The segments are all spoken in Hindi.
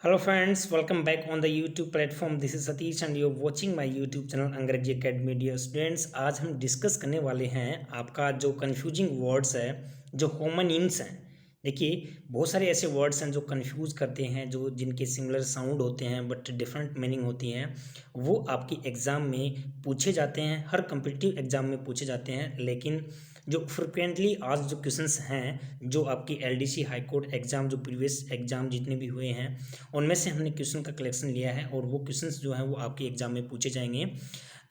Hello friends, welcome back on the YouTube platform. This is Satish and you're watching my YouTube channel अंग्रेजी अकेडमी. डियर स्टूडेंट्स, आज हम डिस्कस करने वाले हैं आपका जो कंफ्यूजिंग वर्ड्स है, जो होमोनिम्स हैं. देखिए, बहुत सारे ऐसे वर्ड्स हैं जो कंफ्यूज करते हैं, जो जिनके सिमिलर साउंड होते हैं बट डिफरेंट मीनिंग होती हैं. वो आपकी एग्ज़ाम में पूछे जाते हैं, हर कम्पिटिटिव एग्ज़ाम में पूछे जाते हैं. लेकिन जो फ्रिक्वेंटली आज जो क्वेश्चंस हैं, जो आपकी एलडीसी हाई कोर्ट एग्ज़ाम, जो प्रीवियस एग्ज़ाम जितने भी हुए हैं, उनमें से हमने क्वेश्चन का कलेक्शन लिया है और वो क्वेश्चंस जो हैं वो आपके एग्जाम में पूछे जाएंगे.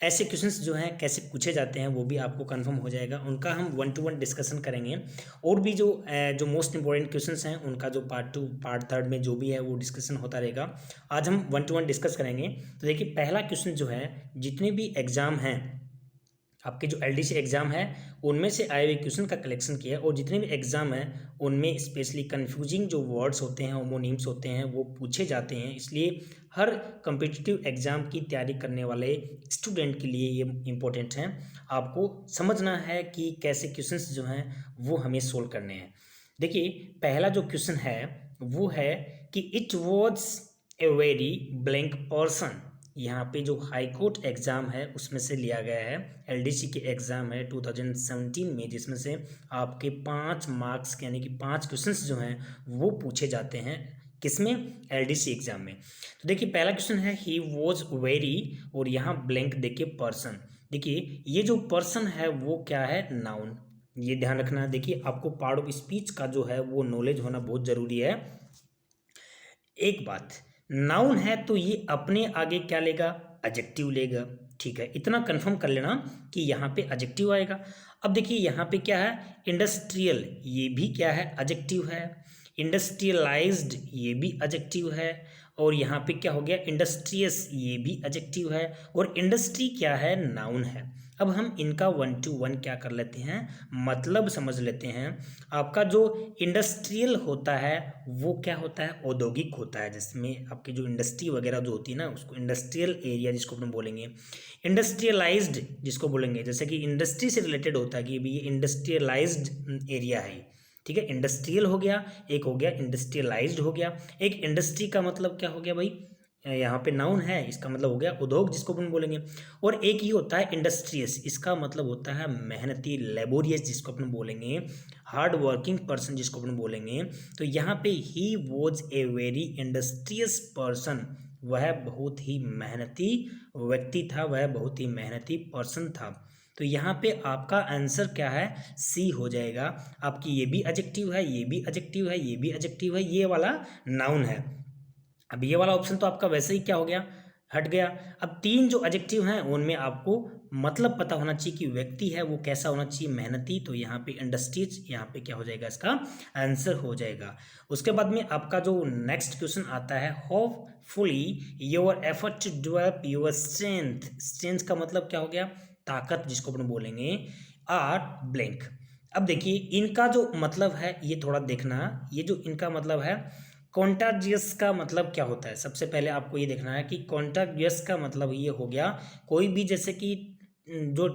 ऐसे क्वेश्चंस जो हैं कैसे पूछे जाते हैं वो भी आपको कंफर्म हो जाएगा. उनका हम 1-to-1 डिस्कशन करेंगे. और भी जो मोस्ट इंपॉर्टेंट क्वेश्चंस हैं उनका जो पार्ट 2 पार्ट 3 में जो भी है वो डिस्कशन होता रहेगा. आज हम 1-to-1 डिस्कस करेंगे. तो देखिए, पहला क्वेश्चन जो है, जितने भी एग्ज़ाम हैं आपके, जो एलडीसी एग्ज़ाम है उनमें से आए हुए क्वेश्चन का कलेक्शन किया है. और जितने भी एग्ज़ाम हैं उनमें स्पेशली कन्फ्यूजिंग जो वर्ड्स होते हैं, होमोनिम्स होते हैं, वो पूछे जाते हैं. इसलिए हर कम्पिटिटिव एग्ज़ाम की तैयारी करने वाले स्टूडेंट के लिए ये इम्पोर्टेंट हैं. आपको समझना है कि कैसे क्वेश्चंस जो हैं वो हमें सोल्व करने हैं. देखिए, पहला जो क्वेश्चन है वो है कि it was a very blank person. यहाँ पे जो हाई कोर्ट एग्ज़ाम है उसमें से लिया गया है. एलडीसी के एग्ज़ाम है 2017 में, जिसमें से आपके 5 मार्क्स यानी कि 5 क्वेश्चंस जो हैं वो पूछे जाते हैं. किसमें? एलडीसी एग्ज़ाम में. तो देखिए, पहला क्वेश्चन है ही वॉज वेरी, और यहाँ ब्लैंक देखिए पर्सन. देखिए, ये जो पर्सन है वो क्या है? नाउन. ये ध्यान रखना. देखिए, आपको पार्ट ऑफ स्पीच का जो है वो नॉलेज होना बहुत ज़रूरी है. एक बात, नाउन है तो ये अपने आगे क्या लेगा? एडजेक्टिव लेगा. ठीक है, इतना कंफर्म कर लेना कि यहाँ पे एडजेक्टिव आएगा. अब देखिए, यहाँ पे क्या है? इंडस्ट्रियल, ये भी क्या है? एडजेक्टिव है. इंडस्ट्रियलाइज्ड, ये भी एडजेक्टिव है. और यहाँ पे क्या हो गया? इंडस्ट्रियस, ये भी एडजेक्टिव है. और इंडस्ट्री क्या है? नाउन है. अब हम इनका 1-to-1 क्या कर लेते हैं, मतलब समझ लेते हैं. आपका जो इंडस्ट्रियल होता है वो क्या होता है? औद्योगिक होता है, जिसमें आपकी जो इंडस्ट्री वगैरह जो होती है ना, उसको इंडस्ट्रियल एरिया जिसको अपन बोलेंगे. इंडस्ट्रियलाइज्ड जिसको बोलेंगे, जैसे कि इंडस्ट्री से रिलेटेड होता है कि ये इंडस्ट्रियलाइज्ड एरिया है. ठीक है, इंडस्ट्रियल हो गया, एक हो गया इंडस्ट्रियलाइज्ड हो गया. एक इंडस्ट्री का मतलब क्या हो गया भाई? यहाँ पे नाउन है, इसका मतलब हो गया उद्योग जिसको अपन बोलेंगे. और एक ही होता है इंडस्ट्रियस, इसका मतलब होता है मेहनती, लेबोरियस जिसको अपन बोलेंगे, हार्ड वर्किंग पर्सन जिसको अपन बोलेंगे. तो यहाँ पे he was a very industrious person, वह बहुत ही मेहनती व्यक्ति था, वह बहुत ही मेहनती पर्सन था. तो यहाँ पे आपका आंसर क्या है? सी हो जाएगा. आपकी ये भी एडजेक्टिव है, ये भी एडजेक्टिव है, ये भी एडजेक्टिव है, ये वाला नाउन है. अब ये वाला ऑप्शन तो आपका वैसे ही क्या हो गया? हट गया. अब 3 जो एडजेक्टिव हैं उनमें आपको मतलब पता होना चाहिए कि व्यक्ति है वो कैसा होना चाहिए? मेहनती. तो यहाँ पे इंडस्ट्रीज, यहाँ पे क्या हो जाएगा? इसका आंसर हो जाएगा. उसके बाद में आपका जो नेक्स्ट क्वेश्चन आता है, hopefully your effort to develop your strength. Strength का मतलब क्या हो गया? ताकत जिसको अपन बोलेंगे, आर ब्लैंक. अब देखिए, इनका जो मतलब है ये थोड़ा देखना. ये जो इनका मतलब है, कॉन्टाजियस का मतलब क्या होता है? सबसे पहले आपको ये देखना है कि कॉन्टाजियस का मतलब ये हो गया, कोई भी जैसे कि जो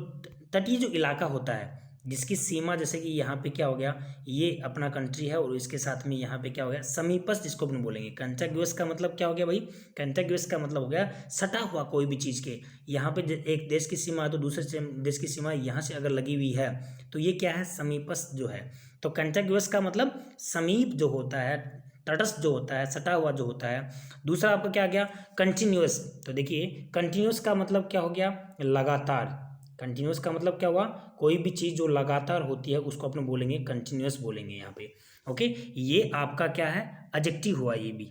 तटीय जो इलाका होता है, जिसकी सीमा, जैसे कि यहाँ पे क्या हो गया? ये अपना कंट्री है और इसके साथ में यहाँ पे क्या हो गया? समीपस्थ जिसको अपन बोलेंगे. कंटागियस का मतलब क्या हो गया भाई? कंटागियस का मतलब हो गया सटा हुआ कोई भी चीज़ के. यहाँ पे एक देश की सीमा है तो दूसरे देश की सीमा यहाँ से अगर लगी हुई है तो ये क्या है? समीपस्थ जो है. तो कंटागियस का मतलब समीप जो होता है, तटस्थ जो होता है, सटा हुआ जो होता है. दूसरा आपका क्या आ गया? कंटिन्यूअस. तो देखिए, कंटिन्यूअस का मतलब क्या हो गया? लगातार. कंटिन्यूअस का मतलब क्या हुआ? कोई भी चीज़ जो लगातार होती है उसको अपने बोलेंगे कंटिन्यूअस बोलेंगे यहाँ पे. ओके, ये आपका क्या है? एडजेक्टिव हुआ ये भी.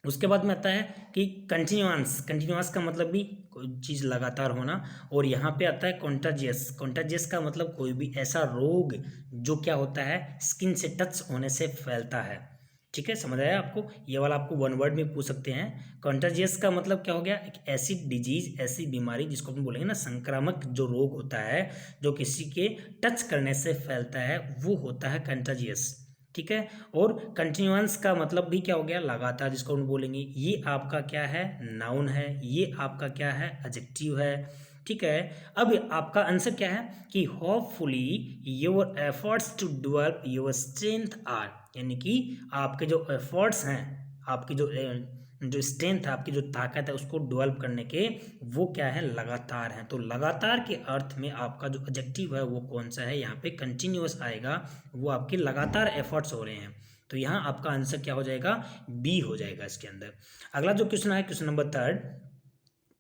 उसके बाद में आता है कि कंटिन्यूअस. कंटिन्यूअस का मतलब भी कोई चीज़ लगातार होना. और यहाँ पे आता है कॉन्टाजियस. कॉन्टाजियस का मतलब कोई भी ऐसा रोग जो क्या होता है? स्किन से टच होने से फैलता है. ठीक है, समझ आया आपको? ये वाला आपको 1 वर्ड में पूछ सकते हैं. कॉन्टाजियस का मतलब क्या हो गया? एक ऐसी डिजीज, ऐसी बीमारी जिसको अपन बोलेंगे ना, संक्रामक जो रोग होता है जो किसी के टच करने से फैलता है, वो होता है कंटाजियस. ठीक है. और कंटिन्यूअस का मतलब भी क्या हो गया? लगातार जिसको हम बोलेंगे. ये आपका क्या है? नाउन है. ये आपका क्या है? एडजेक्टिव है. ठीक है. अब आपका आंसर क्या है कि hopefully your efforts to develop your strength are, यानी कि आपके जो एफर्ट्स हैं, आपकी जो स्ट्रेंथ है, आपकी जो ताकत है उसको डेवलप करने के, वो क्या है, लगातार है। तो लगातार के अर्थ में आपका जो एडजेक्टिव है वो कौन सा है, यहाँ पे कंटिन्यूअस आएगा, वो आपके लगातार एफर्ट्स हो रहे हैं। तो यहाँ आपका आंसर क्या हो जाएगा, बी हो जाएगा इसके अंदर। अगला जो क्वेश्चन है, क्वेश्चन नंबर 3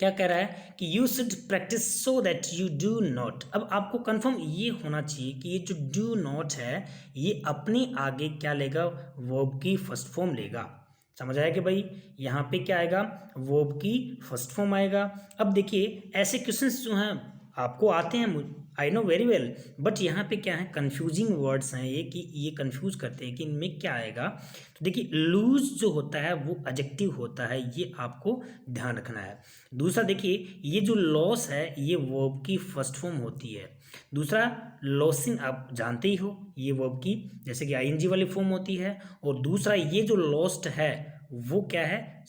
क्या कह रहा है कि you should practice so that you do not. अब आपको कंफर्म ये होना चाहिए कि ये जो डू नॉट है ये अपने आगे क्या लेगा, वर्ब की फर्स्ट फॉर्म लेगा। समझ आया कि भाई यहाँ पे क्या आएगा, वर्ब की फर्स्ट फॉर्म आएगा। अब देखिए ऐसे क्वेश्चंस जो हैं आपको आते हैं, I know very well, but यहाँ पे क्या है, कंफ्यूजिंग वर्ड्स हैं ये, कि ये कंफ्यूज करते हैं कि इनमें क्या आएगा। तो देखिए लूज जो होता है वो एडजेक्टिव होता है, ये आपको ध्यान रखना है। दूसरा देखिए ये जो लॉस है ये वर्ब की फर्स्ट फॉर्म होती है। दूसरा लॉसिंग आप जानते ही हो, ये वर्ब की जैसे कि आईएनजी वाली फॉर्म होती है। और दूसरा ये जो लॉस्ट है वो क्या है,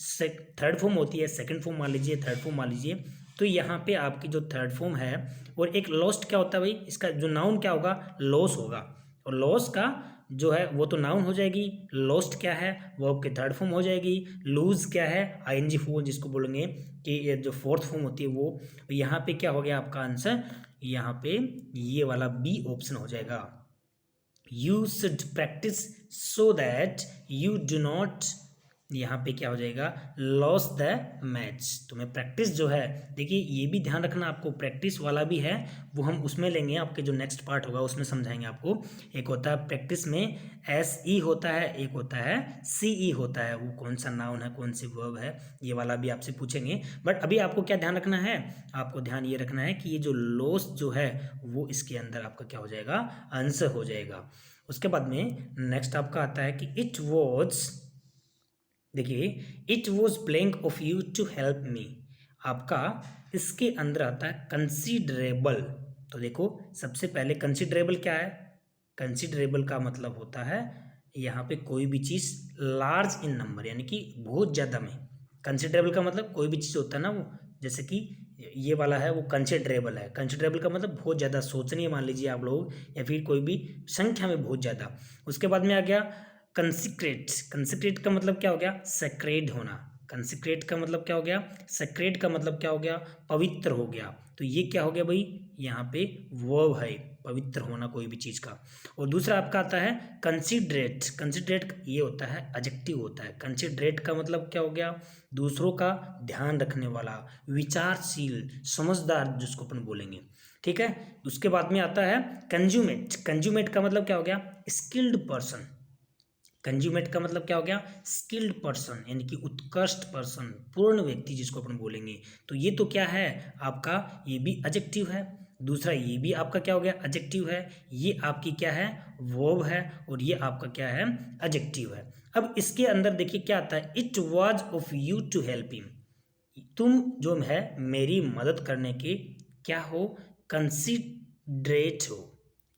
थर्ड फॉर्म होती है, सेकंड फॉर्म मान लीजिए, थर्ड फॉर्म मान लीजिए। तो यहाँ पे आपकी जो थर्ड फॉर्म है, और एक लॉस्ट क्या होता है भाई, इसका जो नाउन क्या होगा, लॉस होगा। और लॉस का जो है वो तो नाउन हो जाएगी, लॉस्ट क्या है, वर्ब की थर्ड फॉर्म हो जाएगी। लूज क्या है, आईएनजी फॉर्म जिसको बोलेंगे कि ये जो फोर्थ फॉर्म होती है वो। यहाँ पे क्या हो गया आपका आंसर, यहाँ पे ये वाला बी ऑप्शन हो जाएगा। You should practice so that you do not, यहाँ पे क्या हो जाएगा, लॉस द मैच। तो मैं प्रैक्टिस जो है, देखिए ये भी ध्यान रखना आपको, प्रैक्टिस वाला भी है वो हम उसमें लेंगे, आपके जो नेक्स्ट पार्ट होगा उसमें समझाएंगे आपको। एक होता है प्रैक्टिस में SE होता है, एक होता है CE होता है, वो कौन सा नाउन है, कौन सी वर्ब है, ये वाला भी आपसे पूछेंगे। बट अभी आपको क्या ध्यान रखना है, आपको ध्यान ये रखना है कि ये जो लॉस जो है वो इसके अंदर आपका क्या हो जाएगा, आंसर हो जाएगा। उसके बाद में नेक्स्ट आपका आता है कि इट वॉज, देखिए it was playing of you to help me, आपका इसके अंदर आता है कंसीडरेबल। तो देखो सबसे पहले कंसीडरेबल क्या है, कंसीडरेबल का मतलब होता है यहाँ पे कोई भी चीज़ लार्ज इन नंबर, यानी कि बहुत ज़्यादा में। कंसीडरेबल का मतलब कोई भी चीज़ होता है ना वो, जैसे कि ये वाला है वो कंसीडरेबल है, कंसीडरेबल का मतलब बहुत ज़्यादा सोचनीय मान लीजिए आप लोग, या फिर कोई भी संख्या में बहुत ज़्यादा। उसके बाद में आ गया कंसिक्रेट, कंसिक्रेट का मतलब क्या हो गया, सेक्रेड होना। कंसिक्रेट का मतलब क्या हो गया, सेक्रेड का मतलब क्या हो गया, पवित्र हो गया। तो ये क्या हो गया भाई, यहाँ पे वर्ब है, पवित्र होना कोई भी चीज़ का। और दूसरा आपका आता है कंसिडरेट, कंसिडरेट ये होता है एडजेक्टिव होता है। कंसिडरेट का मतलब क्या हो गया, दूसरों का ध्यान रखने वाला, विचारशील, समझदार जिसको अपन बोलेंगे, ठीक है। उसके बाद में आता है कंज्यूमेट, कंज्यूमेट का मतलब क्या हो गया, स्किल्ड पर्सन। कंज्यूमेट का मतलब क्या हो गया, स्किल्ड पर्सन, यानी कि उत्कृष्ट पर्सन, पूर्ण व्यक्ति जिसको अपन बोलेंगे। तो ये तो क्या है आपका, ये भी एडजेक्टिव है। दूसरा ये भी आपका क्या हो गया, एडजेक्टिव है। ये आपकी क्या है, वर्ब है, और ये आपका क्या है, एडजेक्टिव है। अब इसके अंदर देखिए क्या आता है, it was of you to help him, तुम जो है मेरी मदद करने के क्या हो, कंसीडरेट हो,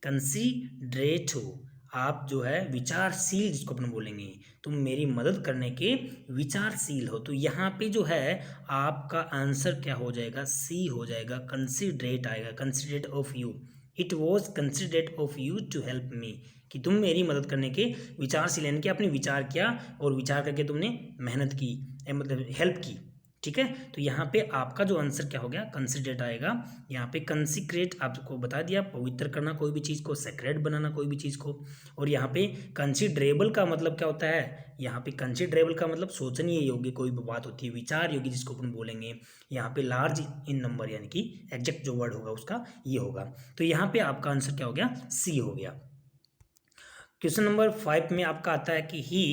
कंसीडरेट हो, आप जो है विचारशील जिसको अपन बोलेंगे, तुम मेरी मदद करने के विचारशील हो। तो यहाँ पे जो है आपका आंसर क्या हो जाएगा, सी हो जाएगा, कंसीडरेट आएगा, considerate of you. It was considerate of you to help me, कि तुम मेरी मदद करने के विचारशील, यानी कि आपने विचार किया और विचार करके तुमने मेहनत की, मतलब हेल्प की, ठीक है। तो यहाँ पे आपका जो आंसर क्या हो गया, कंसिडरेट आएगा। यहाँ पे कंसिक्रेट आपको बता दिया, पवित्र करना कोई भी चीज़ को, सेक्रेट बनाना कोई भी चीज़ को। और यहाँ पे कंसिडरेबल का मतलब क्या होता है, यहाँ पे कंसिडरेबल का मतलब सोचनीय योग्य कोई भी बात होती है, विचार योग्य जिसको अपन बोलेंगे। यहाँ पे लार्ज इन नंबर, यानी कि एग्जैक्ट जो वर्ड होगा उसका ये होगा। तो यहाँ पे आपका आंसर क्या हो गया, सी हो गया। क्वेश्चन नंबर 5 में आपका आता है कि he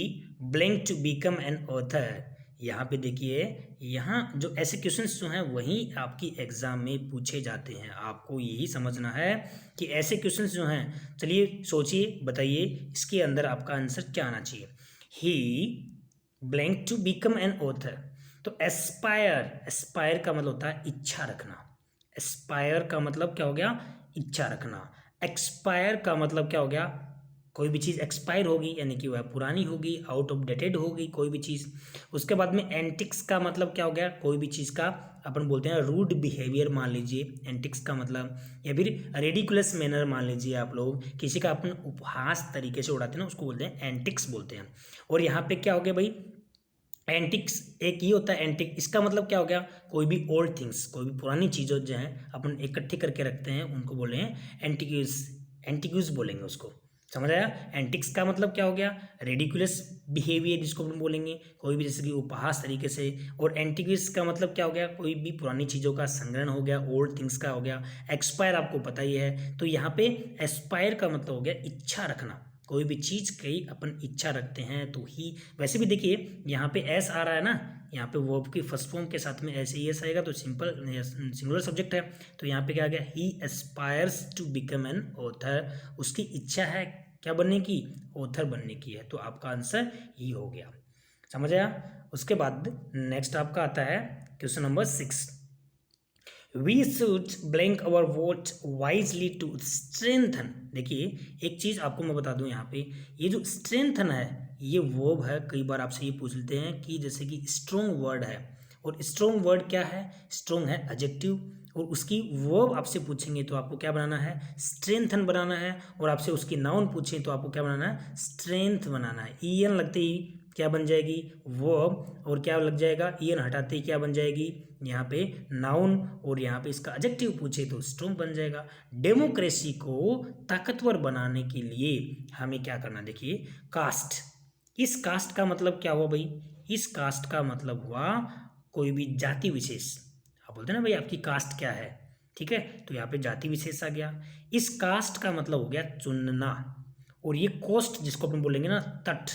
blank to become an author. यहाँ पे देखिए, यहाँ जो ऐसे क्वेश्चंस जो हैं वही आपकी एग्जाम में पूछे जाते हैं, आपको यही समझना है कि ऐसे क्वेश्चंस जो हैं। चलिए सोचिए, बताइए इसके अंदर आपका आंसर क्या आना चाहिए। He blank to become an author, तो एस्पायर, एस्पायर का मतलब होता है इच्छा रखना। एस्पायर का मतलब क्या हो गया, इच्छा रखना। एक्सपायर का मतलब क्या हो गया, कोई भी चीज़ एक्सपायर होगी यानी कि वह पुरानी होगी, आउट ऑफ डेटेड होगी कोई भी चीज़। उसके बाद में एंटिक्स का मतलब क्या हो गया, कोई भी चीज़ का अपन बोलते हैं रूड बिहेवियर मान लीजिए एंटिक्स का मतलब, या फिर रेडिकुलस मैनर मान लीजिए आप लोग, किसी का अपन उपहास तरीके से उड़ाते हैं ना उसको बोलते हैं एंटिक्स बोलते हैं। और यहाँ पे क्या हो गया भाई, एंटिक्स एक ये होता है एंटिक, इसका मतलब क्या हो गया, कोई भी ओल्ड थिंग्स, कोई भी पुरानी चीज़ों जो हैं अपन इकट्ठी करके रखते हैं उनको बोले हैं एंटिक्यूज, एंटिक्यूज बोलेंगे उसको। समझ आया? एंटिक्स का मतलब क्या हो गया, रेडिकुलस बिहेवियर जिसको अपन बोलेंगे, कोई भी जैसे कि उपहास तरीके से। और एंटिक्यूज का मतलब क्या हो गया, कोई भी पुरानी चीज़ों का संग्रहण हो गया, ओल्ड थिंग्स का हो गया। एक्सपायर आपको पता ही है, तो यहाँ पे एस्पायर का मतलब हो गया इच्छा रखना, कोई भी चीज़ की अपन इच्छा रखते हैं तो ही। वैसे भी देखिए यहाँ पे एस आ रहा है ना, यहाँ पे वर्ब की फर्स्ट फॉर्म के साथ में ऐसे ही एस आएगा तो सिंपल सिंगुलर सब्जेक्ट है। तो यहाँ पे क्या आ गया, he aspires to become an author, उसकी इच्छा है क्या बनने की, ऑथर बनने की है। तो आपका आंसर ही हो गया। समझ आया? उसके बाद नेक्स्ट आपका आता है question number 6। We should blank our vote wisely to strengthen. देखिए एक चीज़ आपको मैं बता दूं, यहाँ पे ये जो स्ट्रेंथन है ये वर्ब है। कई बार आपसे ये पूछ लेते हैं कि जैसे कि स्ट्रॉन्ग वर्ड है, और स्ट्रॉन्ग वर्ड क्या है, स्ट्रॉन्ग है एडजेक्टिव, और उसकी वर्ब आपसे पूछेंगे तो आपको क्या बनाना है, स्ट्रेंथन बनाना है। और आपसे उसकी नाउन पूछें तो आपको क्या बनाना है, स्ट्रेंथ बनाना है। ईएन लगते ही क्या बन जाएगी, वर्ब, और क्या लग जाएगा, ईएन हटाते ही क्या बन जाएगी यहाँ पे नाउन, और यहाँ पे इसका एडजेक्टिव पूछे तो स्ट्रॉन्ग बन जाएगा। डेमोक्रेसी को ताकतवर बनाने के लिए हमें क्या करना, देखिए कास्ट, इस कास्ट का मतलब क्या हुआ भाई, इस कास्ट का मतलब हुआ कोई भी जाति विशेष। आप बोलते हैं ना भाई आपकी कास्ट क्या है, ठीक है, तो यहाँ पे जाति विशेष आ गया। इस कास्ट का मतलब हो गया चुनना, और ये कोस्ट जिसको अपन बोलेंगे ना तट,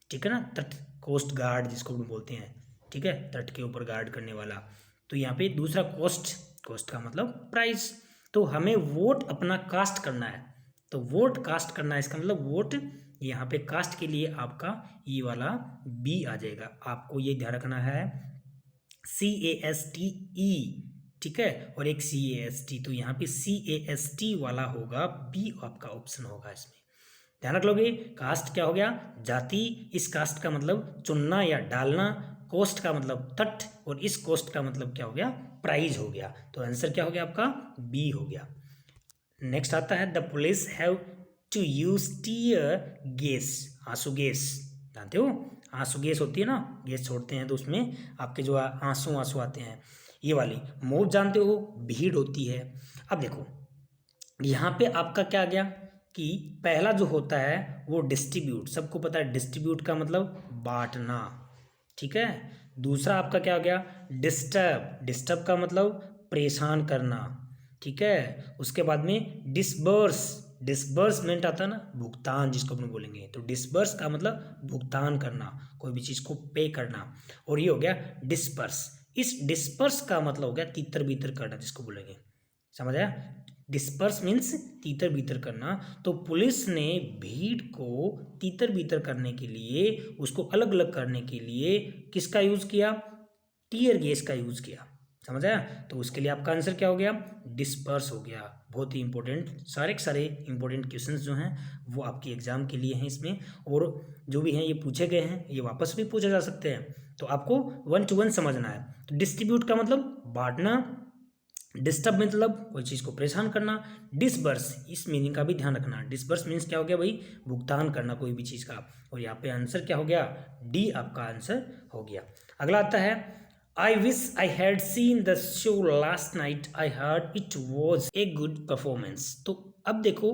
ठीक है ना, तट, कोस्ट गार्ड जिसको अपन बोलते हैं, ठीक है, तट के ऊपर गार्ड करने वाला। तो यहाँ पे दूसरा कोस्ट, कोस्ट का मतलब प्राइस। तो हमें वोट अपना कास्ट करना है, तो वोट कास्ट करना है, इसका मतलब वोट यहाँ पे कास्ट के लिए आपका ये वाला बी आ जाएगा। आपको ये ध्यान रखना है, CASTE, ठीक है, और एक CAST, तो यहाँ पे CAST वाला होगा, बी आपका ऑप्शन होगा इसमें। ध्यान रख लोगे, कास्ट क्या हो गया, जाति, इस कास्ट का मतलब चुनना या डालना, कोस्ट का मतलब तट, और इस कोस्ट का मतलब क्या हो गया, प्राइज हो गया। तो आंसर क्या हो गया आपका, बी हो गया। नेक्स्ट आता है, the police have to use tear gas, आंसू गैस, जानते हो आंसू गैस होती है ना, गैस छोड़ते हैं तो उसमें आपके जो आंसू आंसू आते हैं, ये वाली। मॉब जानते हो भीड़ होती है। अब देखो यहाँ पे आपका क्या आ गया कि पहला जो होता है वो डिस्ट्रीब्यूट, सबको पता है डिस्ट्रीब्यूट का मतलब बांटना, ठीक है। दूसरा आपका क्या हो गया, डिस्टर्ब, डिस्टर्ब का मतलब परेशान करना, ठीक है। उसके बाद में डिसबर्स, डिसबर्समेंट आता है ना, भुगतान जिसको अपन बोलेंगे, तो डिसबर्स का मतलब भुगतान करना, कोई भी चीज़ को पे करना। और ये हो गया डिस्पर्स, इस डिस्पर्स का मतलब हो गया तीतर बीतर करना जिसको बोलेंगे। समझ आया? डिस्पर्स मीन्स तीतर बीतर करना। तो पुलिस ने भीड़ को तीतर बीतर करने के लिए, उसको अलग अलग करने के लिए किसका यूज किया, टीयर गैस का यूज किया। समझ आया? तो उसके लिए आपका आंसर क्या हो गया, डिस्पर्स हो गया। बहुत ही इंपॉर्टेंट, सारे के सारे इंपॉर्टेंट क्वेश्चंस जो हैं वो आपके एग्जाम के लिए हैं इसमें, और जो भी हैं ये पूछे गए हैं, ये वापस भी पूछे जा सकते हैं। तो आपको 1 to 1 समझना है। तो डिस्ट्रीब्यूट का मतलब बांटना, डिस्टर्ब मतलब कोई चीज़ को परेशान करना, डिसबर्स इस मीनिंग का भी ध्यान रखना। डिसबर्स मीन्स क्या हो गया भाई, भुगतान करना कोई भी चीज़ का। और यहाँ पे आंसर क्या हो गया, डी आपका आंसर हो गया। अगला आता है, I wish I had seen the show last night, I heard it was a good performance. तो अब देखो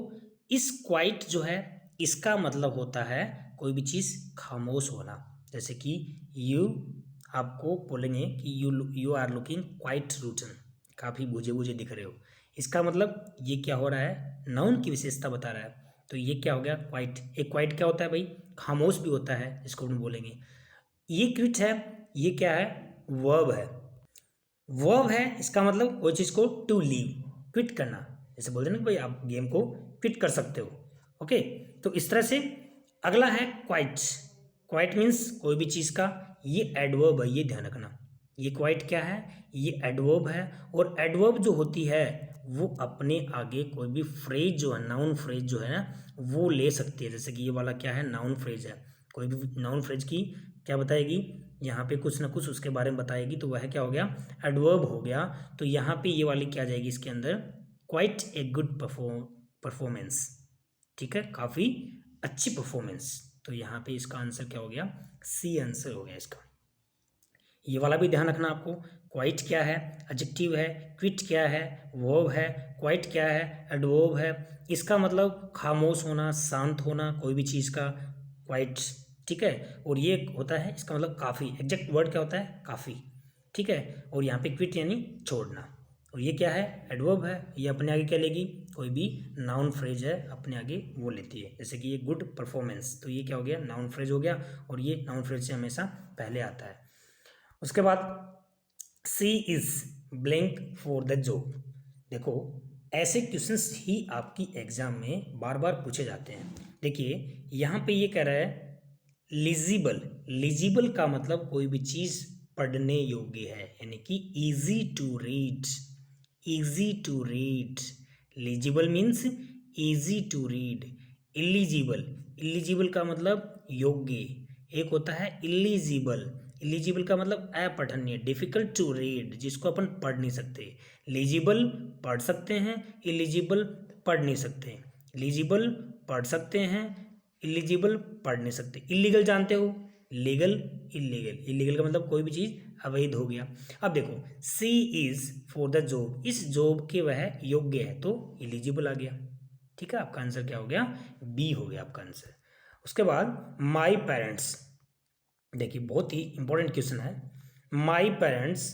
इस क्वाइट जो है इसका मतलब होता है कोई भी चीज़ खामोश होना, जैसे कि यू, आपको बोलेंगे कि you are looking quite rotten, काफ़ी बूझे बूझे दिख रहे हो। इसका मतलब ये क्या हो रहा है, नाउन की विशेषता बता रहा है। तो ये क्या हो गया, क्वाइट। एक क्वाइट क्या होता है भाई, खामोश भी होता है जिसको हम बोलेंगे। ये क्विट है, ये क्या है, वर्ब है। वर्ब है, इसका मतलब कोई चीज़ को टू लीव, क्विट करना, जैसे बोलते हैं ना भाई आप गेम को क्विट कर सकते हो। ओके, तो इस तरह से। अगला है क्वाइट, क्वाइट मीन्स कोई भी चीज़ का, ये एडवर्ब है, ये ध्यान रखना। ये क्वाइट क्या है, ये एडवर्ब है। और एडवर्ब जो होती है वो अपने आगे कोई भी फ्रेज जो है, नाउन फ्रेज जो है ना, वो ले सकती है। जैसे कि ये वाला क्या है, नाउन फ्रेज है, कोई भी नाउन फ्रेज की क्या बताएगी, यहाँ पे कुछ ना कुछ उसके बारे में बताएगी, तो वह क्या हो गया, एडवर्ब हो गया। तो यहाँ पे ये वाली क्या आ जाएगी इसके अंदर, क्वाइट ए गुड परफॉर्मेंस, ठीक है, काफ़ी अच्छी परफॉर्मेंस। तो यहाँ पे इसका आंसर क्या हो गया, सी आंसर हो गया इसका। ये वाला भी ध्यान रखना आपको। क्वाइट क्या है, एडजेक्टिव है। क्विट क्या है, वर्ब है। क्वाइट क्या है, एडवर्ब है। इसका मतलब खामोश होना, शांत होना कोई भी चीज़ का, क्वाइट। ठीक है, और ये होता है इसका मतलब काफ़ी। एग्जैक्ट वर्ड क्या होता है, काफ़ी। ठीक है, और यहाँ पे क्विट यानी छोड़ना। और ये क्या है, एडवर्ब है। ये अपने आगे क्या लेगी, कोई भी नाउन फ्रेज है अपने आगे वो लेती है। जैसे कि ये गुड परफॉर्मेंस, तो ये क्या हो गया, नाउन फ्रेज हो गया, और ये नाउन फ्रेज से हमेशा पहले आता है। उसके बाद she is blank for the job. देखो ऐसे क्वेश्चंस ही आपकी एग्जाम में बार बार पूछे जाते हैं। देखिए यहाँ पे ये कह रहा है लिजिबल। लिजिबल का मतलब कोई भी चीज़ पढ़ने योग्य है, यानी कि easy to read. Easy to read. Legible means easy to read. Illegible, illegible का मतलब योग्य। एक होता है इलिजिबल। इलिजिबल का मतलब अपठनीय, डिफिकल्ट टू रीड, जिसको अपन पढ़ नहीं सकते। लिजिबल पढ़ सकते हैं, इलिजिबल पढ़ नहीं सकते। लिजिबल पढ़ सकते हैं, इलिजिबल पढ़ नहीं सकते। इलीगल जानते हो, लीगल, इलीगल। इलीगल का मतलब कोई भी चीज़ अवैध हो गया। अब देखो सी इज फॉर द जॉब, इस जॉब के वह योग्य है, तो इलिजिबल आ गया। ठीक है, आपका आंसर क्या हो गया, बी हो गया आपका आंसर। उसके बाद माई पेरेंट्स, देखिए बहुत ही इंपॉर्टेंट क्वेश्चन है। My parents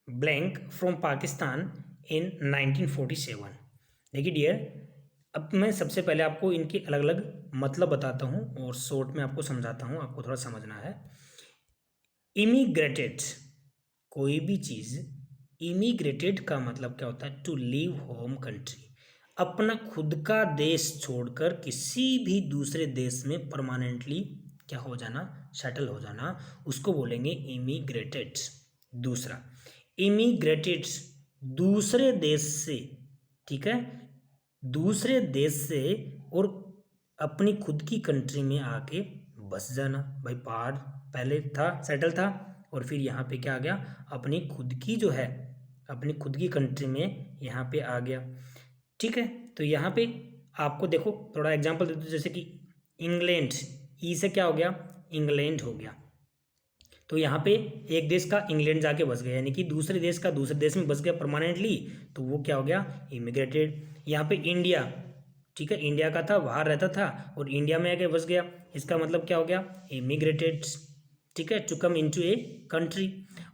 blank from Pakistan in 1947। देखिए डियर, अब मैं सबसे पहले आपको इनके अलग अलग मतलब बताता हूँ और शॉर्ट में आपको समझाता हूँ, आपको थोड़ा समझना है। इमिग्रेटेड, कोई भी चीज़, इमिग्रेटेड का मतलब क्या होता है, टू लीव होम कंट्री। अपना खुद का देश छोड़कर किसी भी दूसरे देश में परमानेंटली क्या हो जाना, सेटल हो जाना, उसको बोलेंगे इमिग्रेटेड। दूसरा इमिग्रेटेड, दूसरे देश से, ठीक है, दूसरे देश से और अपनी खुद की कंट्री में आके बस जाना। भाई बाहर पहले था, सेटल था, और फिर यहाँ पे क्या आ गया, अपनी खुद की जो है, अपनी खुद की कंट्री में यहाँ पे आ गया। ठीक है, तो यहाँ पे आपको देखो थोड़ा एग्जांपल देते, जैसे कि इंग्लैंड, ई से क्या हो गया, इंग्लैंड हो गया। तो यहाँ पे एक देश का इंग्लैंड जाके बस गया, यानी कि दूसरे देश का दूसरे देश में बस गया परमानेंटली, तो वो क्या हो गया, इमिग्रेटेड। यहाँ पे इंडिया, ठीक है, इंडिया का था, बाहर रहता था और इंडिया में आके बस गया, इसका मतलब क्या हो गया, इमिग्रेटेड। ठीक है, to come into a country.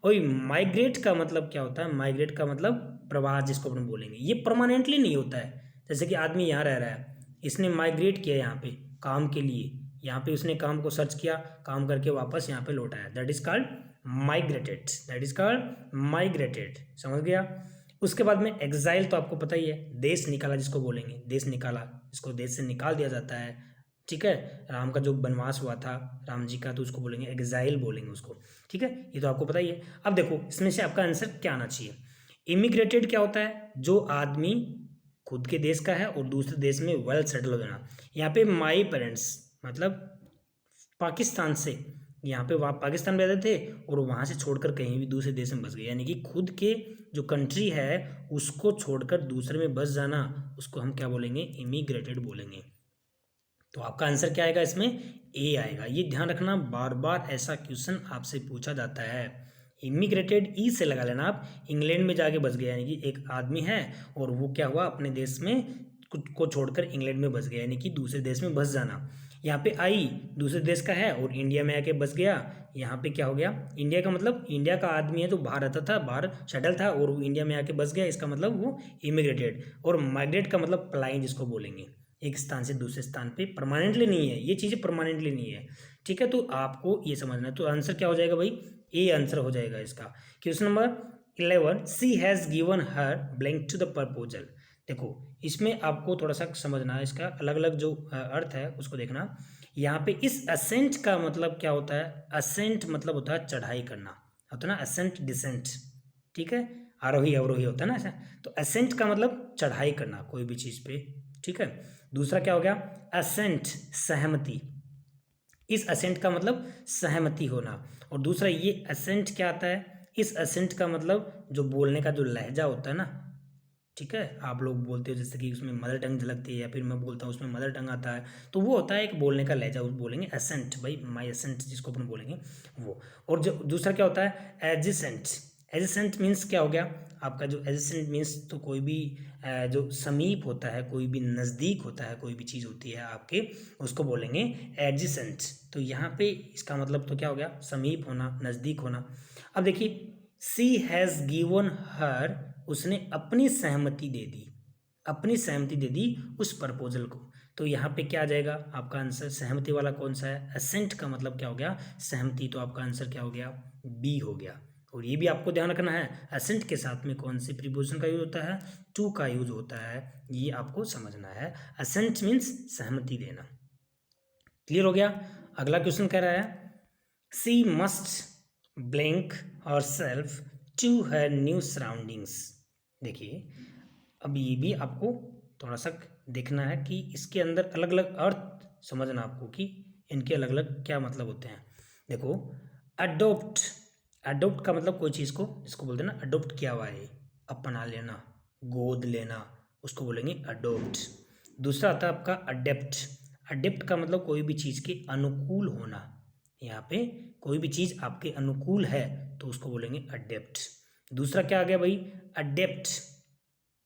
और माइग्रेट का मतलब क्या होता है, माइग्रेट का मतलब प्रवास, जिसको अपन बोलेंगे। ये परमानेंटली नहीं होता है। जैसे कि आदमी यहाँ रह रहा है, इसने माइग्रेट किया यहाँ पे काम के लिए, यहाँ पे उसने काम को सर्च किया, काम करके वापस यहाँ पे लौट आया, that is called migrated. That is called migrated, समझ गया। उसके बाद में एग्जाइल, तो आपको पता ही है, देश निकाला जिसको बोलेंगे, देश निकाला, जिसको देश से निकाल दिया जाता है। ठीक है, राम का जो वनवास हुआ था, राम जी का, तो उसको बोलेंगे एग्जाइल बोलेंगे उसको। ठीक है, ये तो आपको पता ही है। अब देखो इसमें से आपका आंसर क्या आना चाहिए। इमिग्रेटेड क्या होता है, जो आदमी खुद के देश का है और दूसरे देश में वेल सेटल हो जाना। यहाँ पे माई पेरेंट्स मतलब पाकिस्तान से, यहाँ पे वहाँ पाकिस्तान में रहते थे और वहाँ से छोड़कर कहीं भी दूसरे देश में बस गए, यानी कि खुद के जो कंट्री है उसको छोड़कर दूसरे में बस जाना, उसको हम क्या बोलेंगे, इमिग्रेटेड बोलेंगे। तो आपका आंसर क्या आएगा इसमें, ए आएगा। ये ध्यान रखना, बार बार ऐसा क्वेश्चन आपसे पूछा जाता है। इमिग्रेटेड ई से लगा लेना आप, इंग्लैंड में जाके बस गया, यानी कि एक आदमी है और वो क्या हुआ, अपने देश में खुद को छोड़कर इंग्लैंड में बस गया, यानी कि दूसरे देश में बस जाना। यहाँ पे आई दूसरे देश का है और इंडिया में आके बस गया, यहाँ पे क्या हो गया, इंडिया का मतलब इंडिया का आदमी है तो बाहर रहता था, बाहर सेटल था और वो इंडिया में आके बस गया, इसका मतलब वो इमिग्रेटेड। और माइग्रेट का मतलब पलायन, जिसको बोलेंगे एक स्थान से दूसरे स्थान पे, परमानेंटली नहीं है, ये चीज़ें परमानेंटली नहीं है। ठीक है, तो आपको ये समझना है। तो आंसर क्या हो जाएगा भाई, ए आंसर हो जाएगा इसका। Question number 11, she has given her blank to the proposal. देखो इसमें आपको थोड़ा सा समझना है, इसका अलग अलग जो अर्थ है उसको देखना। यहाँ पे इस असेंट का मतलब क्या होता है, असेंट मतलब होता है चढ़ाई करना, होता है ना, असेंट डिसेंट। ठीक है, आरोही अवरोही होता है ना ऐसा। तो असेंट का मतलब चढ़ाई करना कोई भी चीज़ पे। ठीक है, दूसरा क्या हो गया, असेंट सहमति, इस असेंट का मतलब सहमति होना। और दूसरा ये असेंट क्या आता है, इस असेंट का मतलब जो बोलने का जो लहजा होता है ना, ठीक है। आप लोग बोलते हो जैसे कि उसमें मदर टंग झलकती है, या फिर मैं बोलता हूँ उसमें मदर टंग आता है, तो वो होता है एक बोलने का लहजा, उस बोलेंगे एसेंट, भाई माई एसेंट जिसको अपन बोलेंगे वो। और जो दूसरा क्या होता है, एडजेसेंट। एडजेसेंट मीन्स क्या हो गया आपका, जो एडजेसेंट मीन्स तो कोई भी जो समीप होता है, कोई भी नज़दीक होता है, कोई भी चीज़ होती है आपके, उसको बोलेंगे एडजेसेंट। तो यहाँ पे इसका मतलब तो क्या हो गया, समीप होना, नज़दीक होना। अब देखिए, सी हैज़ गिवन हर, उसने अपनी सहमति दे दी, अपनी सहमति दे दी उस प्रपोजल को। तो यहाँ पे क्या आ जाएगा आपका आंसर, सहमति वाला कौन सा है, असेंट का मतलब क्या हो गया, सहमति। तो आपका आंसर क्या हो गया, बी हो गया। और ये भी आपको ध्यान रखना है, असेंट के साथ में कौन सी प्रीपोजिशन का यूज होता है, टू का यूज होता है, ये आपको समझना है। असेंट मीन्स सहमति देना। क्लियर हो गया। अगला क्वेश्चन कह रहा है, she must blank herself to her new surroundings. देखिए, अब ये भी आपको थोड़ा सा देखना है कि इसके अंदर अलग अलग अर्थ समझना आपको, कि इनके अलग अलग क्या मतलब होते हैं। देखो, अडोप्ट, अडोप्ट का मतलब कोई चीज़ को, जिसको बोलते हैं ना अडोप्ट किया हुआ है, अपना लेना, गोद लेना, उसको बोलेंगे अडोप्ट। दूसरा आता है आपका अडेप्ट। अडेप्ट का मतलब कोई भी चीज़ के अनुकूल होना, यहाँ पे कोई भी चीज़ आपके अनुकूल है तो उसको बोलेंगे अडेप्ट। दूसरा क्या आ गया भाई, अडेप्ट,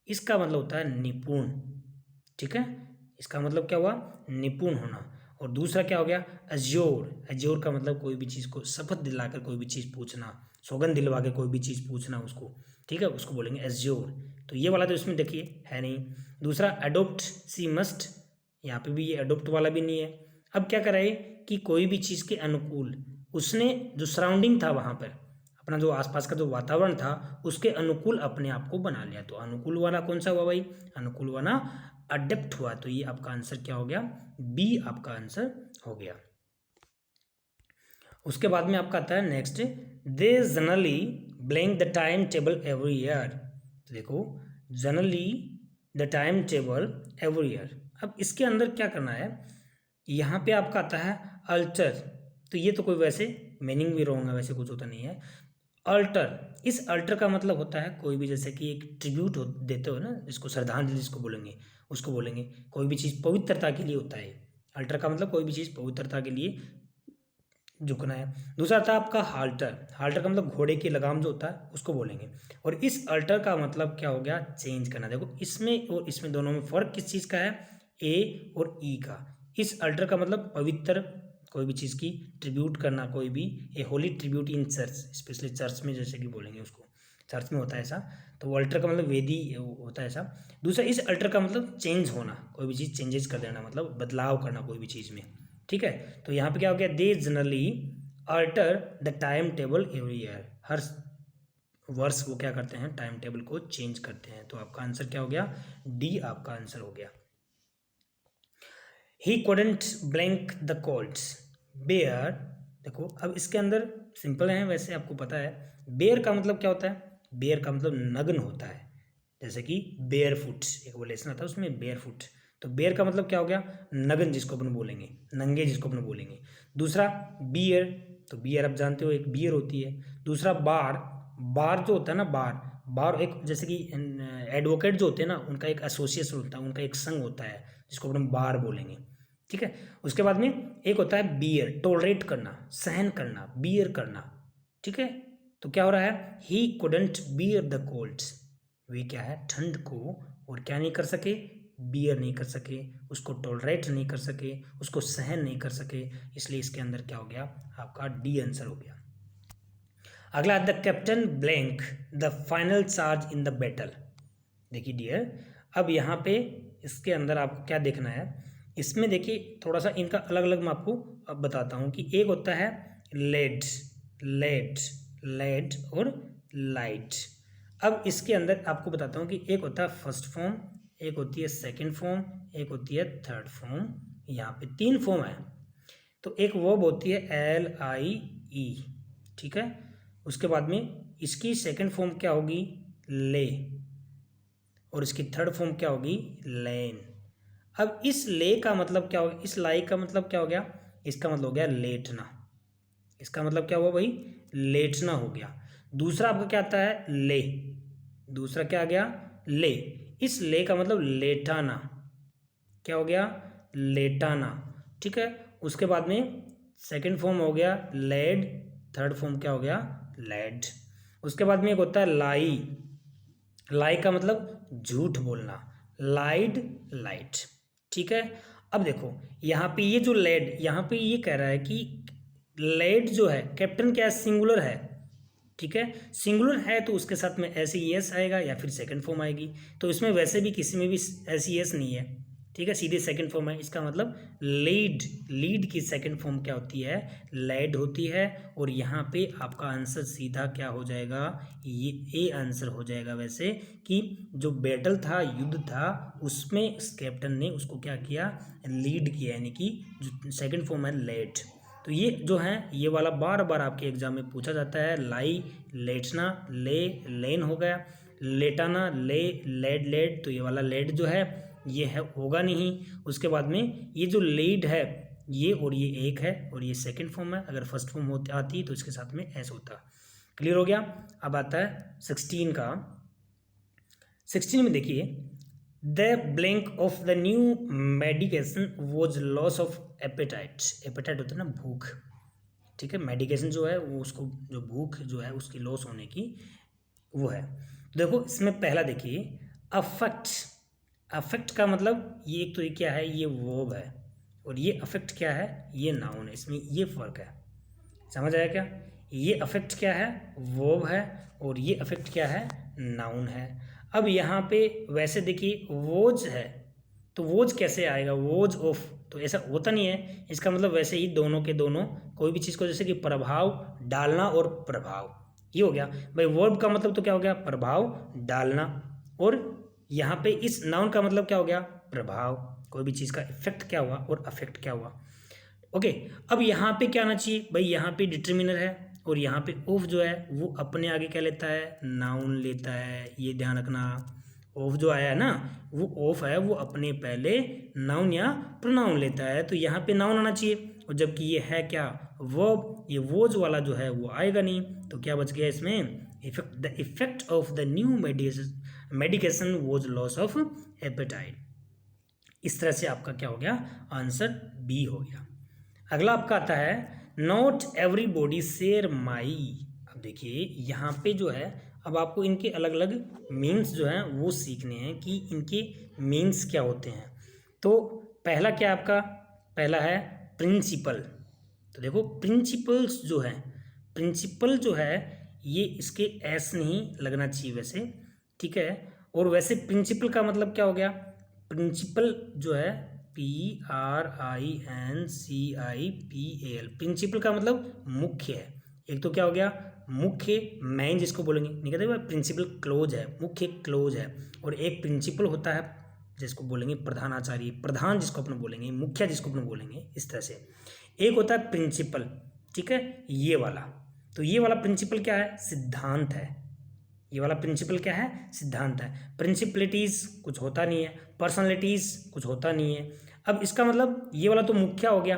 इसका मतलब होता है निपुण, ठीक है, इसका मतलब क्या हुआ, निपुण होना। और दूसरा क्या हो गया, अज्योर। अज्योर का मतलब कोई भी चीज़ को शपथ दिलाकर कोई भी चीज़ पूछना, सौगंध दिलवा के कोई भी चीज़ पूछना उसको, ठीक है, उसको बोलेंगे अज्योर। तो ये वाला तो इसमें देखिए है नहीं। दूसरा अडोप्ट, सी मस्ट, यहाँ पे भी ये अडोप्ट वाला भी नहीं है। अब क्या कराए कि कोई भी चीज़ के अनुकूल, उसने जो सराउंडिंग था वहाँ पर, अपना जो आसपास का जो वातावरण था उसके अनुकूल अपने आप को बना लिया। तो अनुकूल वाला कौन सा हुआ भाई, अनुकूल वाला अडेप्ट हुआ। तो ये आपका आंसर क्या हो गया, बी आपका आंसर हो गया। उसके बाद में आपका आता है next, they generally blank the time table every year. तो देखो, generally the time table every year. अब इसके अंदर क्या करना है, यहाँ पे आपका आता है अल्टर। तो ये तो कोई वैसे मीनिंग भी रॉन्ग है, वैसे कुछ होता नहीं है। अल्टर, इस अल्टर का मतलब होता है कोई भी, जैसे कि एक ट्रिब्यूट देते हो ना, जिसको श्रद्धांजलि जिसको बोलेंगे, उसको बोलेंगे। कोई भी चीज़ पवित्रता के लिए होता है। अल्टर का मतलब कोई भी चीज़ पवित्रता के लिए झुकना है। दूसरा था आपका हाल्टर। हाल्टर का मतलब घोड़े की लगाम जो होता है उसको बोलेंगे। और इस अल्टर का मतलब क्या हो गया, चेंज करना। देखो, इसमें और इसमें दोनों में फ़र्क किस चीज़ का है, ए और ई का। इस अल्टर का मतलब पवित्र, कोई भी चीज़ की ट्रिब्यूट करना, कोई भी, a holy tribute in church, specially church में जैसे कि बोलेंगे उसको, चर्च में होता है ऐसा। तो वो अल्टर का मतलब वेदी होता है ऐसा। दूसरा, इस अल्टर का मतलब चेंज होना, कोई भी चीज़ चेंजेस कर देना, मतलब बदलाव करना कोई भी चीज़ में, ठीक है। तो यहाँ पे क्या हो गया, they generally alter the time table every year. हर वर्ष वो क्या करते हैं, टाइम टेबल को चेंज करते हैं। तो आपका आंसर क्या हो गया, डी आपका आंसर हो गया। He couldn't blank the colds bear. देखो, अब इसके अंदर सिंपल है, वैसे आपको पता है। बेयर का मतलब क्या होता है, बेयर का मतलब नग्न होता है, जैसे कि बेयर फुट, एक वो लेसन आता है उसमें बेयर फुट। तो बेयर का मतलब क्या हो गया, नग्न जिसको अपन बोलेंगे, नंगे जिसको अपन बोलेंगे। दूसरा बियर, तो बियर आप जानते हो एक बियर होती है। दूसरा बार, बार जो होता है ना, बार, बार एक जैसे कि एडवोकेट जो होते हैं ना, उनका एक एसोसिएशन होता है, उनका एक संघ होता है, जिसको अपन बार बोलेंगे, ठीक है। उसके बाद में एक होता है बियर, टॉलरेट करना, सहन करना, बियर करना, ठीक है। तो क्या हो रहा है, he couldn't bear the colds, वे क्या है, ठंड को और क्या नहीं कर सके, बियर नहीं कर सके, उसको टॉलरेट नहीं कर सके, उसको सहन नहीं कर सके। इसलिए इसके अंदर क्या हो गया, आपका डी आंसर हो गया। अगला, the captain blank the final charge in the battle. देखिए डियर, अब यहाँ पे इसके अंदर आपको क्या देखना है, इसमें देखिए थोड़ा सा इनका अलग अलग मैं आपको अब बताता हूँ। कि एक होता है लेड, लेड, लेड और लाइट। अब इसके अंदर आपको बताता हूँ कि एक होता है फर्स्ट फॉर्म, एक होती है सेकंड फॉर्म, एक होती है थर्ड फॉर्म। यहाँ पे तीन फॉर्म है। तो एक वर्ब होती है LIE, ठीक है। उसके बाद में इसकी सेकंड फॉर्म क्या होगी, ले, और इसकी थर्ड फॉर्म क्या होगी, लेन। अब इस ले का मतलब क्या होगा, इस लाई का मतलब क्या हो गया, इसका मतलब हो गया लेटना। इसका मतलब क्या हुआ भाई, लेटना हो गया। दूसरा आपका क्या आता है, ले, दूसरा क्या आ गया, ले। इस ले का मतलब लेटाना, क्या हो गया, लेटाना, ठीक है। उसके बाद में सेकंड फॉर्म हो गया लेड, थर्ड फॉर्म क्या हो गया, लेड। उसके बाद में एक होता है लाई, लाई का मतलब झूठ बोलना, लाइड, लाइट, ठीक है। अब देखो यहाँ पे ये जो लेड, यहाँ पे ये कह रहा है कि लेड जो है कैप्टन क्या है, सिंगुलर है, ठीक है। सिंगुलर है तो उसके साथ में ऐसे एस आएगा या फिर सेकंड फॉर्म आएगी, तो इसमें वैसे भी किसी में भी ऐसी एस नहीं है, ठीक है, सीधे सेकंड फॉर्म है। इसका मतलब लीड, लीड की सेकंड फॉर्म क्या होती है, लेड होती है। और यहाँ पे आपका आंसर सीधा क्या हो जाएगा, ये ए आंसर हो जाएगा। वैसे कि जो बैटल था, युद्ध था, उसमें इस कैप्टन ने उसको क्या किया, लीड किया, यानी कि जो सेकंड फॉर्म है लेड। तो ये जो है ये वाला बार बार आपके एग्जाम में पूछा जाता है। लाई, लेटना, ले, लेन हो गया, लेटाना, ले, लेड, लेड, तो ये वाला लेड जो है ये है होगा नहीं। उसके बाद में ये जो लीड है ये और ये एक है और ये सेकंड फॉर्म है, अगर फर्स्ट फॉर्म होती आती तो इसके साथ में ऐसा होता। क्लियर हो गया। अब आता है 16 का। 16 में देखिए, the blank of the new medication was loss of appetite. Appetite होता है ना भूख, ठीक है। मेडिकेशन जो है वो उसको जो भूख जो है उसकी लॉस होने की वो है। देखो इसमें पहला देखिए अफेक्ट, अफेक्ट का मतलब ये एक तो ये क्या है, ये वर्ब है, और ये अफेक्ट क्या है, ये नाउन है। इसमें ये फर्क है, समझ आया क्या। ये अफेक्ट क्या है, वर्ब है, और ये अफेक्ट क्या है, नाउन है। अब यहाँ पे वैसे देखिए वोज है, तो वोज कैसे आएगा, वोज ऑफ, तो ऐसा होता नहीं है। इसका मतलब वैसे ही दोनों के दोनों कोई भी चीज़ को, जैसे कि प्रभाव डालना और प्रभाव, ये हो गया भाई। वर्ब का मतलब तो क्या हो गया, प्रभाव डालना, और यहाँ पे इस नाउन का मतलब क्या हो गया, प्रभाव, कोई भी चीज़ का इफेक्ट क्या हुआ और अफेक्ट क्या हुआ। ओके, अब यहाँ पे क्या आना चाहिए भाई, यहाँ पे डिटर्मिनर है और यहाँ पे ऑफ जो है वो अपने आगे क्या लेता है, नाउन लेता है। ये ध्यान रखना, ऑफ जो आया है ना वो ऑफ है, वो अपने पहले नाउन या प्रोनाउन लेता है, तो यहाँ पे नाउन आना चाहिए। और जबकि ये है क्या, वर्ब, ये वोज वाला जो है वो आएगा नहीं, तो क्या बच गया इसमें, effect, the effect of the new medication was loss of apatite. इस तरह से आपका क्या हो गया, आंसर बी हो गया। अगला आपका आता है नॉट एवरीबॉडी शेयर माई। अब देखिए यहाँ पे जो है, अब आपको इनके अलग अलग मीन्स जो हैं वो सीखने हैं कि इनके मीन्स क्या होते हैं। तो पहला क्या आपका, पहला है प्रिंसिपल। तो देखो प्रिंसिपल्स जो है, प्रिंसिपल जो है ये इसके एस नहीं लगना चाहिए वैसे, ठीक है। और वैसे प्रिंसिपल का मतलब क्या हो गया, प्रिंसिपल जो है PRINCIPAL, प्रिंसिपल का मतलब मुख्य है। एक तो क्या हो गया मुख्य, मेन जिसको बोलेंगे, नहीं कहते भाई प्रिंसिपल क्लोज है, मुख्य क्लोज है। और एक प्रिंसिपल होता है जिसको बोलेंगे प्रधानाचार्य, प्रधान जिसको अपन बोलेंगे, मुखिया जिसको अपन बोलेंगे, इस तरह से। एक होता है प्रिंसिपल, ठीक है, ये वाला। तो ये वाला प्रिंसिपल क्या है, सिद्धांत है। ये वाला प्रिंसिपल क्या है, सिद्धांत है। प्रिंसिपलिटीज कुछ होता नहीं है, पर्सनालिटीज कुछ होता नहीं है। अब इसका मतलब ये वाला तो मुख्य हो गया,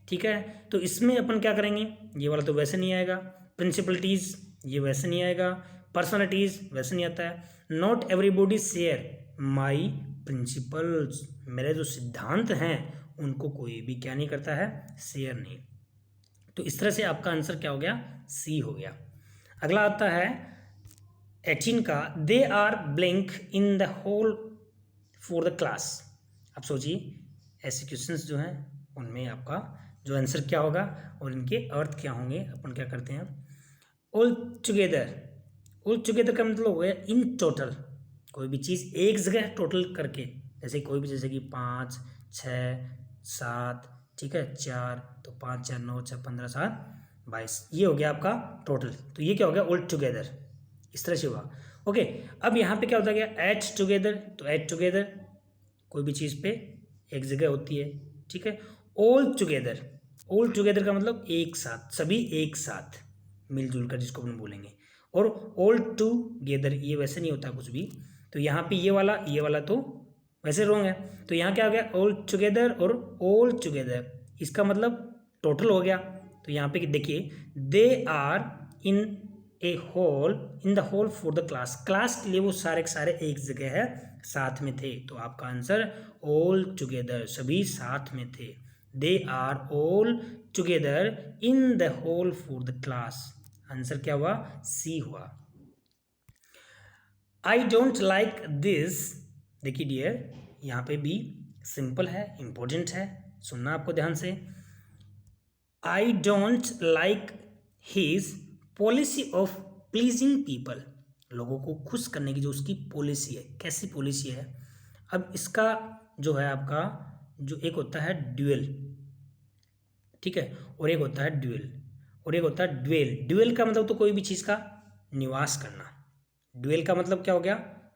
ठीक है, तो इसमें अपन क्या करेंगे, ये वाला तो वैसे नहीं आएगा, प्रिंसिपलिटीज ये वैसे नहीं आएगा, पर्सनालिटीज वैसे नहीं आता है। Not everybody share my principles, मेरे जो सिद्धांत हैं उनको कोई भी क्या नहीं करता है, शेयर नहीं। तो इस तरह से आपका आंसर क्या हो गया, सी हो गया। अगला आता है 18 का, they are blank in the whole for the class. अब सोचिए ऐसे क्वेश्चंस जो हैं उनमें आपका जो आंसर क्या होगा और इनके अर्थ क्या होंगे। अपन क्या करते हैं, ऑल टुगेदर, ऑल टुगेदर का मतलब हो गया इन टोटल, कोई भी चीज़ एक जगह टोटल करके, जैसे कोई भी, जैसे कि 5 6 7, ठीक है, 4, तो 5 4 9 6 15 7 22, ये हो गया आपका टोटल। तो ये क्या हो गया, ऑल टुगेदर, इस तरह से हुआ। ओके, अब यहाँ पे क्या होता गया, एट टुगेदर, तो एट टुगेदर कोई भी चीज़ पे एक जगह होती है, ठीक है। ऑल टुगेदर, ऑल टुगेदर का मतलब एक साथ, सभी एक साथ मिलजुल कर जिसको अपन बोलेंगे। और ऑल टुगेदर ये वैसे नहीं होता कुछ भी, तो यहाँ पे ये वाला तो वैसे रॉन्ग है। तो यहाँ क्या हो गया, ऑल टुगेदर और ऑल टुगेदर, इसका मतलब टोटल हो गया। तो यहाँ पे देखिए they are in a whole in the whole for the class, class के लिए वो सारे के सारे एक जगह है साथ में थे। तो आपका आंसर ऑल टुगेदर, सभी साथ में थे। They are all together in the whole for the class, answer क्या हुआ? सी हुआ। आई डोंट लाइक दिस, देखिए डियर यहाँ पे भी सिंपल है, इंपॉर्टेंट है, सुनना आपको ध्यान से। आई don't like his policy of pleasing people, लोगों को खुश करने की जो उसकी पॉलिसी है, कैसी पॉलिसी है। अब इसका जो है आपका जो एक होता है ड्यूअल, ठीक है, और एक होता है ड्यूअल, और एक होता है ड्वेल। ड्वेल का मतलब तो कोई भी चीज़ का निवास करना। ड्वेल का मतलब क्या हो गया?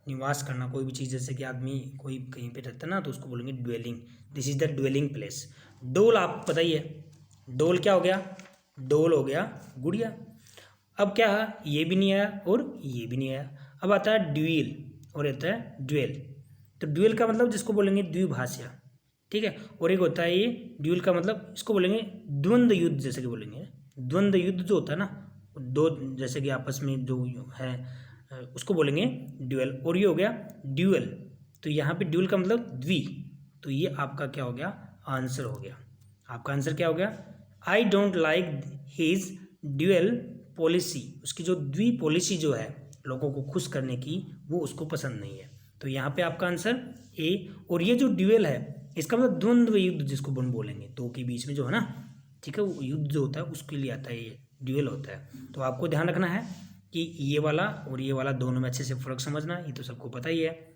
निवास करना, कोई भी चीज़, जैसे कि आदमी कोई कहीं पे रहता है ना तो उसको बोलेंगे dwelling, this is the dwelling place. डोल आप पता ही है, डोल क्या हो गया? डोल हो गया गुड़िया। अब क्या है? ये भी नहीं आया और ये भी नहीं आया। अब आता है ड्यूल और आता है ड्वेल। तो ड्यूल का मतलब जिसको बोलेंगे द्विभाषा, ठीक है, और एक होता है ये ड्यूल का मतलब इसको बोलेंगे द्वंद्व युद्ध, जैसे कि बोलेंगे द्वंद्व युद्ध जो होता है ना, दो जैसे कि आपस में जो है उसको बोलेंगे ड्यूअल, और ये हो गया ड्यूअल। तो यहाँ पे ड्यूअल का मतलब द्वि, तो ये आपका क्या हो गया? आंसर हो गया। आपका आंसर क्या हो गया? आई don't like his dual policy, उसकी जो द्वि पॉलिसी जो है लोगों को खुश करने की, वो उसको पसंद नहीं है। तो यहाँ पे आपका आंसर ए। और ये जो ड्यूअल है इसका मतलब द्वंद्व युद्ध जिसको हम बोलेंगे, दो के बीच में जो है ना, ठीक है, वो युद्ध जो होता है उसके लिए आता है, ये ड्यूअल होता है। तो आपको ध्यान रखना है कि ये वाला और ये वाला दोनों में अच्छे से फ़र्क समझना, ये तो सबको पता ही है।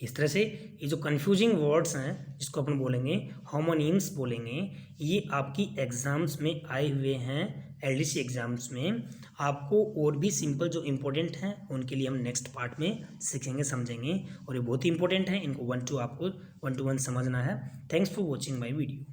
इस तरह से ये जो कन्फ्यूजिंग वर्ड्स हैं जिसको अपन बोलेंगे होमोनिम्स बोलेंगे, ये आपकी एग्जाम्स में आए हुए हैं, एलडीसी एग्जाम्स में। आपको और भी सिंपल जो इम्पोर्टेंट हैं उनके लिए हम नेक्स्ट पार्ट में सीखेंगे, समझेंगे, और ये बहुत ही इंपॉर्टेंट है, इनको 1 to 1 समझना है। Thanks for watching my video.